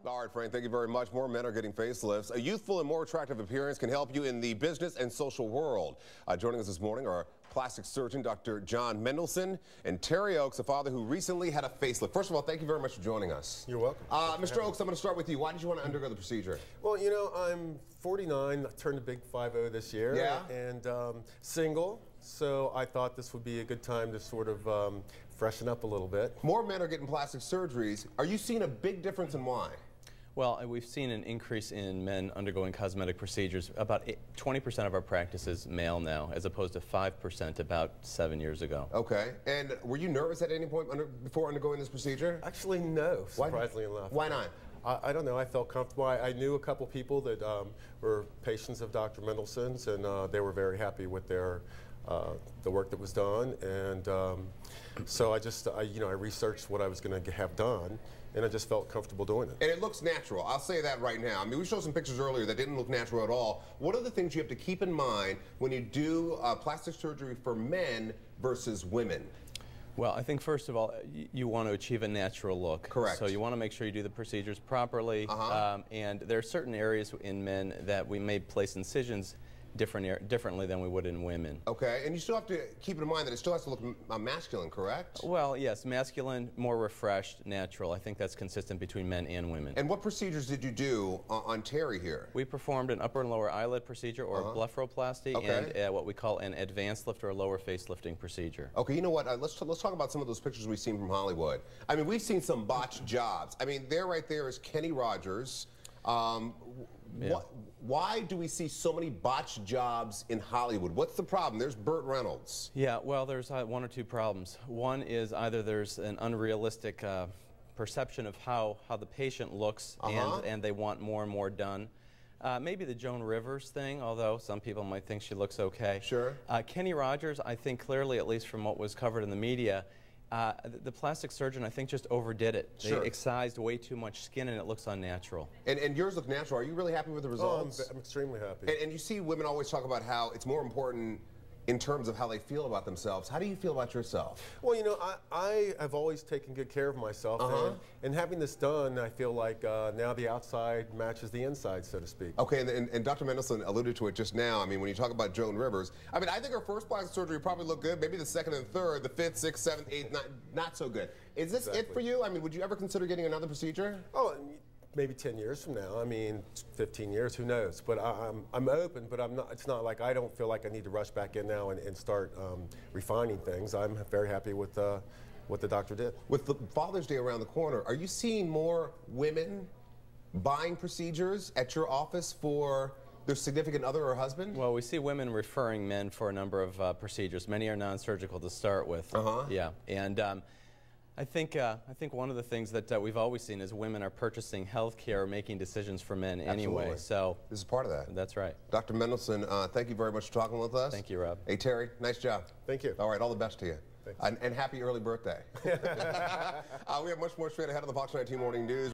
All right, Frank, thank you very much. More men are getting facelifts. A youthful and more attractive appearance can help you in the business and social world. Joining us this morning are plastic surgeon Dr. Jon Mendelsohn and Terry Oakes, a father who recently had a facelift. First of all, thank you very much for joining us. You're welcome. Mr. Oakes, I'm going to start with you. Why did you want to undergo the procedure? Well, you know, I'm 49, I turned a big 50 this year, yeah, and single, so I thought this would be a good time to sort of freshen up a little bit. More men are getting plastic surgeries. Are you seeing a big difference and why? Well, we've seen an increase in men undergoing cosmetic procedures. About 20% of our practice is male now, as opposed to 5% about 7 years ago. Okay. And were you nervous at any point before undergoing this procedure? Actually, no, surprisingly enough. Why not? I don't know. I felt comfortable. I knew a couple people that were patients of Dr. Mendelsohn's, and they were very happy with the work that was done. And so I researched what I was going to have done, and I just felt comfortable doing it. And it looks natural. I'll say that right now. I mean, we showed some pictures earlier that didn't look natural at all. What are the things you have to keep in mind when you do plastic surgery for men versus women? Well, I think first of all, you want to achieve a natural look. Correct. So you want to make sure you do the procedures properly. And there are certain areas in men that we may place incisions differently than we would in women. Okay, and you still have to keep in mind that it still has to look masculine, correct? Well, yes, masculine, more refreshed, natural. I think that's consistent between men and women. And what procedures did you do on Terry here? We performed an upper and lower eyelid procedure, or a blepharoplasty, and what we call an advanced lift or a lower face lifting procedure. Okay, you know what? Let's talk about some of those pictures we've seen from Hollywood. I mean, we've seen some botched jobs. I mean, right there is Kenny Rogers. Why do we see so many botched jobs in Hollywood? What's the problem? There's Burt Reynolds. Yeah, well, there's one or two problems. One is either there's an unrealistic perception of how the patient looks, and they want more and more done. Maybe the Joan Rivers thing, although some people might think she looks okay. Sure. Kenny Rogers, I think clearly, at least from what was covered in the media, the plastic surgeon, I think, just overdid it. They excised way too much skin, and it looks unnatural. And yours look natural. Are you really happy with the results? Oh, I'm extremely happy. And you see women always talk about how it's more important in terms of how they feel about themselves. How do you feel about yourself? Well, you know, I have always taken good care of myself, and having this done, I feel like now the outside matches the inside, so to speak. Okay, and Dr. Mendelsohn alluded to it just now. I mean, when you talk about Joan Rivers, I mean, I think her first plastic surgery probably looked good. Maybe the second and third, the fifth, sixth, seventh, eighth, not so good. Is this it for you? I mean, would you ever consider getting another procedure? Oh, maybe 10 years from now. I mean, 15 years, who knows? But I'm open, but I'm not. It's not like I don't feel like I need to rush back in now and start refining things. I'm very happy with what the doctor did. With the Father's Day around the corner, are you seeing more women buying procedures at your office for their significant other or husband? Well, we see women referring men for a number of procedures. Many are non-surgical to start with. Yeah, and I think one of the things that we've always seen is women are purchasing health care, making decisions for men anyway. So this is part of that. That's right. Dr. Mendelsohn, thank you very much for talking with us. Thank you, Rob. Hey, Terry, nice job. Thank you. All right, all the best to you. Thanks. And happy early birthday. We have much more straight ahead of the Fox 19 Morning News.